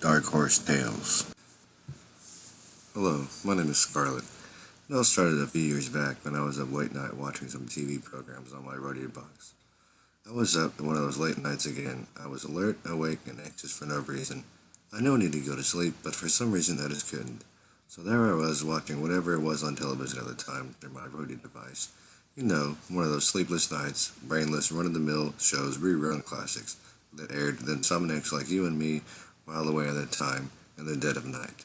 Dark Horse Tales. Hello, my name is Scarlett. It all started a few years back when I was up late night watching some TV programs on my radio box. I was up one of those late nights again. I was alert, awake, and anxious for no reason. I knew I needed to go to sleep, but for some reason I just couldn't. So there I was watching whatever it was on television at the time through my radio device. You know, one of those sleepless nights, brainless, run-of-the-mill shows, rerun classics that aired then insomniacs like you and me while away at the time in the dead of night.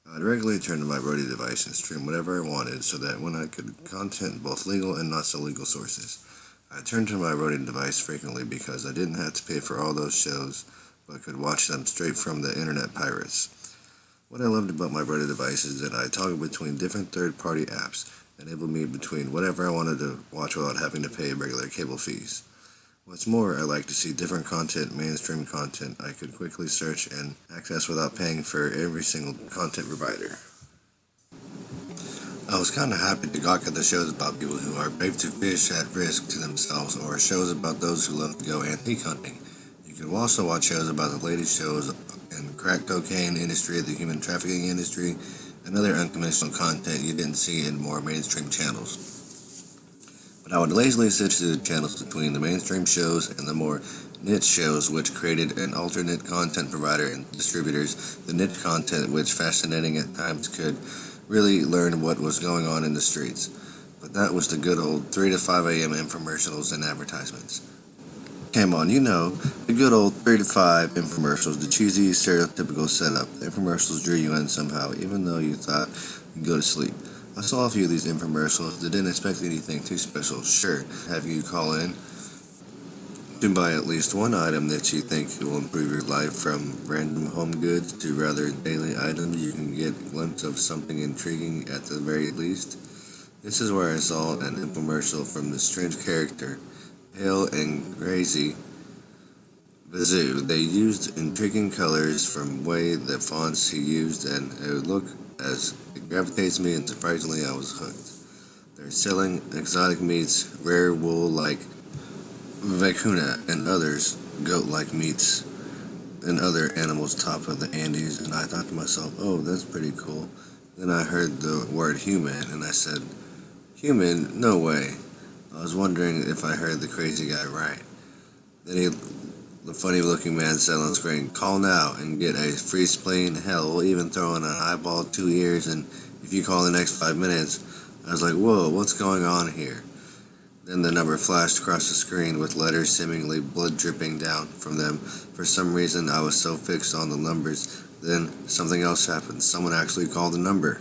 I'd regularly turn to my radio device and stream whatever I wanted so that when I could content both legal and not so legal sources. I turned to my radio device frequently because I didn't have to pay for all those shows but could watch them straight from the internet pirates. What I loved about my radio device is that I toggled between different third-party apps, enabled me between whatever I wanted to watch without having to pay regular cable fees. What's more, I like to see different content, mainstream content I could quickly search and access without paying for every single content provider. I was kind of happy to gawk at the shows about people who are brave to fish at risk to themselves, or shows about those who love to go antique hunting. You could also watch shows about the latest shows in crack cocaine industry, the human trafficking industry, and other unconventional content you didn't see in more mainstream channels. But I would lazily switch to the channels between the mainstream shows and the more niche shows which created an alternate content provider and distributors, the niche content which fascinating at times could really learn what was going on in the streets. But that was the good old 3 to 5 a.m. infomercials and advertisements. Came on, you know, the good old 3 to 5 infomercials, the cheesy, stereotypical setup. The infomercials drew you in somehow, even though you thought you'd go to sleep. I saw a few of these infomercials that didn't expect anything too special. Sure, have you call in to buy at least one item that you think will improve your life, from random home goods to rather daily items. You can get a glimpse of something intriguing at the very least. This is where I saw an infomercial from the strange character, Pale and Crazy Bazoo. They used intriguing colors from way the fonts he used, and it would look as it gravitates me, and surprisingly I was hooked. They're selling exotic meats, rare wool like vacuna and others, goat-like meats and other animals top of the Andes, and I thought to myself, oh, that's pretty cool. Then I heard the word human, and I said, human? No way. I was wondering if I heard the crazy guy right. Then the funny-looking man said on screen, call now and get a free spleen. Hell, we'll even throw in an eyeball, 2 ears, and if you call in the next 5 minutes. I was like, whoa, what's going on here? Then the number flashed across the screen with letters seemingly blood dripping down from them. For some reason, I was so fixed on the numbers. Then something else happened. Someone actually called the number.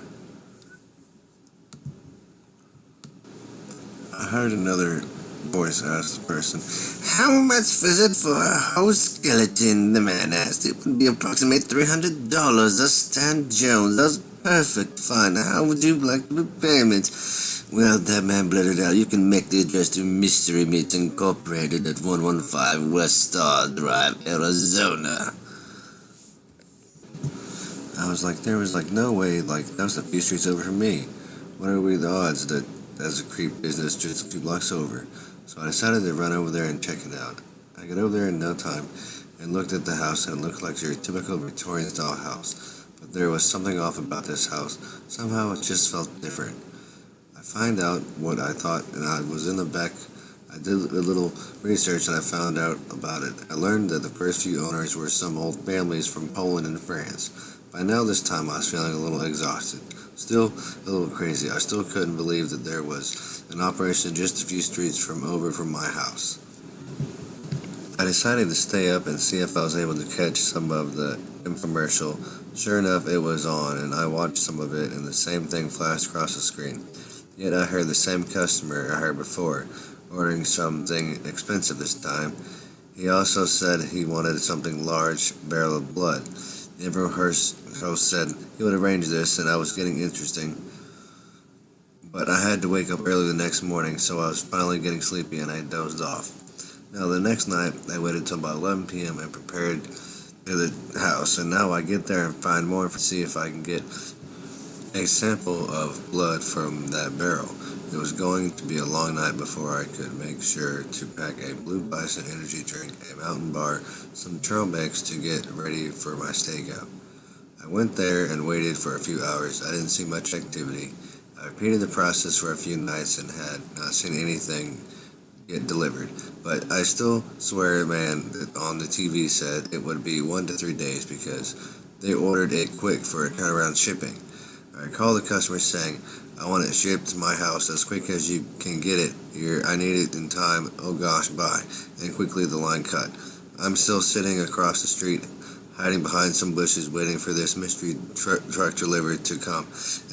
I heard another voice ask the person, how much is it for a whole skeleton? The man asked. It would be approximately $300. That's Stan Jones. That's perfect. Fine. How would you like to be payment? Well, that man blurted out, you can make the address to Mystery Meats Incorporated at 115 West Star Drive, Arizona. I was like, there was no way, that was a few streets over from me. What are the odds that that's a creep business just a few blocks over? So I decided to run over there and check it out. I got over there in no time and looked at the house, and it looked like your typical Victorian-style house. But there was something off about this house. Somehow it just felt different. I find out what I thought, and I was in the back. I did a little research, and I found out about it. I learned that the first few owners were some old families from Poland and France. By now this time I was feeling a little exhausted. Still a little crazy. I still couldn't believe that there was an operation just a few streets from my house. I decided to stay up and see if I was able to catch some of the infomercial. Sure enough, it was on, and I watched some of it, and the same thing flashed across the screen. Yet I heard the same customer I heard before, ordering something expensive this time. He also said he wanted something large, barrel of blood. The infomercial said he would arrange this, and I was getting interesting. But I had to wake up early the next morning, so I was finally getting sleepy, and I dozed off. Now the next night, I waited until about 11 p.m. and prepared to the house, and now I get there and find more to see if I can get a sample of blood from that barrel. It was going to be a long night before I could make sure to pack a Blue Bison energy drink, a mountain bar, some trail mix to get ready for my stakeout. I went there and waited for a few hours. I didn't see much activity. I repeated the process for a few nights and had not seen anything get delivered. But I still swear, man, that on the TV said it would be 1 to 3 days because they ordered it quick for a turnaround shipping. I called the customer saying, I want it shipped to my house as quick as you can get it here. I need it in time. Oh gosh, bye. And quickly the line cut. I'm still sitting across the street, hiding behind some bushes, waiting for this mystery truck delivery to come.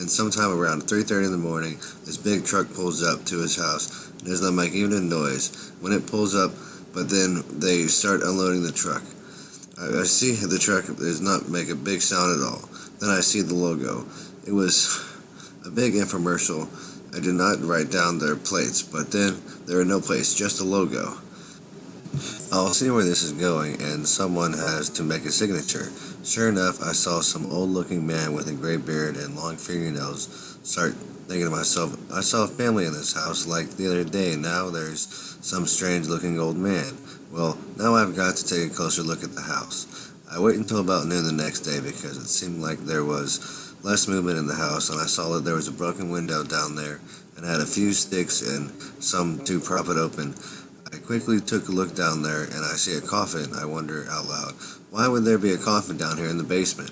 And sometime around 3:30 in the morning, this big truck pulls up to his house. It does not make even a noise when it pulls up, but then they start unloading the truck. I see the truck does not make a big sound at all. Then I see the logo. It was a big infomercial. I did not write down their plates, but then there are no plates, just a logo. I'll see where this is going, and someone has to make a signature. Sure enough, I saw some old-looking man with a gray beard and long fingernails. Start thinking to myself, I saw a family in this house like the other day. Now there's some strange-looking old man. Well, now I've got to take a closer look at the house. I wait until about noon the next day because it seemed like there was less movement in the house, and I saw that there was a broken window down there and had a few sticks and some to prop it open. I quickly took a look down there, and I see a coffin. I wonder out loud, why would there be a coffin down here in the basement?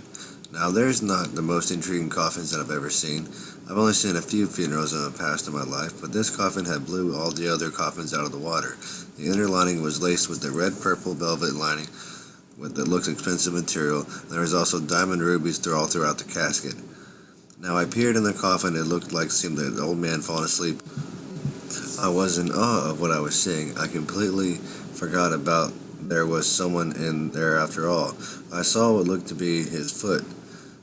Now, there's not the most intriguing coffins that I've ever seen. I've only seen a few funerals in the past of my life, but this coffin had blew all the other coffins out of the water. The inner lining was laced with the red-purple velvet lining that looked expensive material. There was also diamond rubies all throughout the casket. Now, I peered in the coffin. It looked like seemed an old man falling asleep. I was in awe of what I was seeing. I completely forgot about there was someone in there after all. I saw what looked to be his foot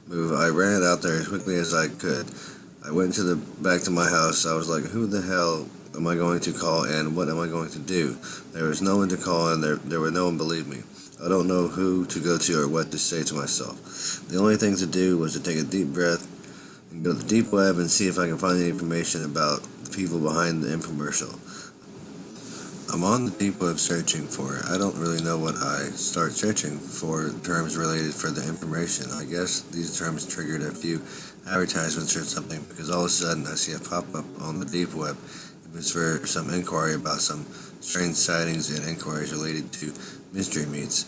move. I ran out there as quickly as I could. I went back to my house. I was like, who the hell am I going to call and what am I going to do? There was no one to call and there were no one believed me. I don't know who to go to or what to say to myself. The only thing to do was to take a deep breath and go to the deep web and see if I can find any information about the people behind the infomercial. I'm on the deep web searching for it. I don't really know what I start searching for terms related for the information. I guess these terms triggered a few advertisements or something because all of a sudden I see a pop-up on the deep web. It was for some inquiry about some strange sightings and inquiries related to mystery meats.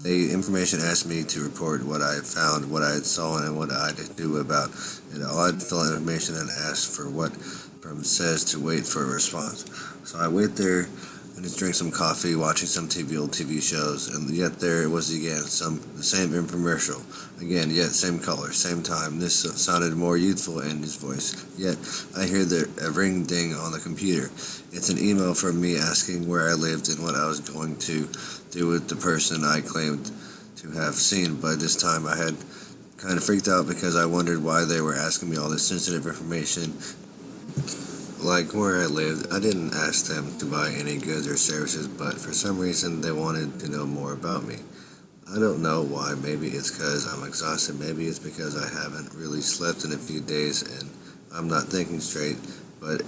The information asked me to report what I had found, what I had saw, and what I had to do about it. All I had to fill out information and ask for what from says to wait for a response. So I wait there and just drink some coffee, watching some old TV shows, and yet there it was again, the same infomercial. Again, yet same color, same time. This sounded more youthful in his voice. Yet I hear a ring ding on the computer. It's an email from me asking where I lived and what I was going to do with the person I claimed to have seen. But this time I had kind of freaked out because I wondered why they were asking me all this sensitive information, like where I lived. I didn't ask them to buy any goods or services, but for some reason they wanted to know more about me. I don't know why. Maybe it's because I'm exhausted. Maybe it's because I haven't really slept in a few days and I'm not thinking straight. But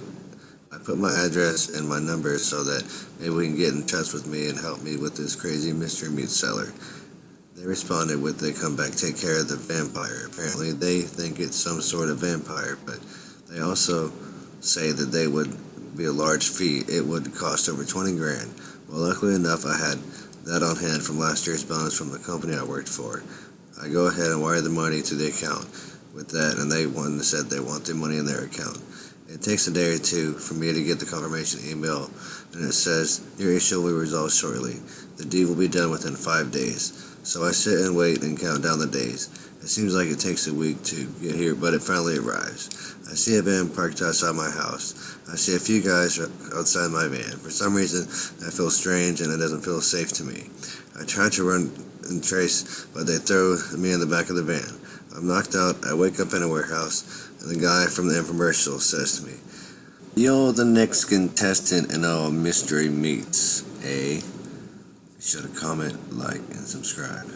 I put my address and my number so that maybe we can get in touch with me and help me with this crazy mystery meat seller. They responded with, they come back, take care of the vampire. Apparently they think it's some sort of vampire, but they also say that they would be a large fee. It would cost over 20 grand. Well, luckily enough, I had that on hand from last year's bonus from the company I worked for. I go ahead and wire the money to the account with that, and they said they want the money in their account. It takes a day or two for me to get the confirmation email, and it says, your issue will be resolved shortly. The deed will be done within 5 days. So I sit and wait and count down the days. It seems like it takes a week to get here, but it finally arrives. I see a van parked outside my house. I see a few guys outside my van. For some reason, I feel strange and it doesn't feel safe to me. I try to run and trace, but they throw me in the back of the van. I'm knocked out. I wake up in a warehouse, and the guy from the infomercial says to me, you're the next contestant in our mystery meats, eh? Be sure to comment, like, and subscribe.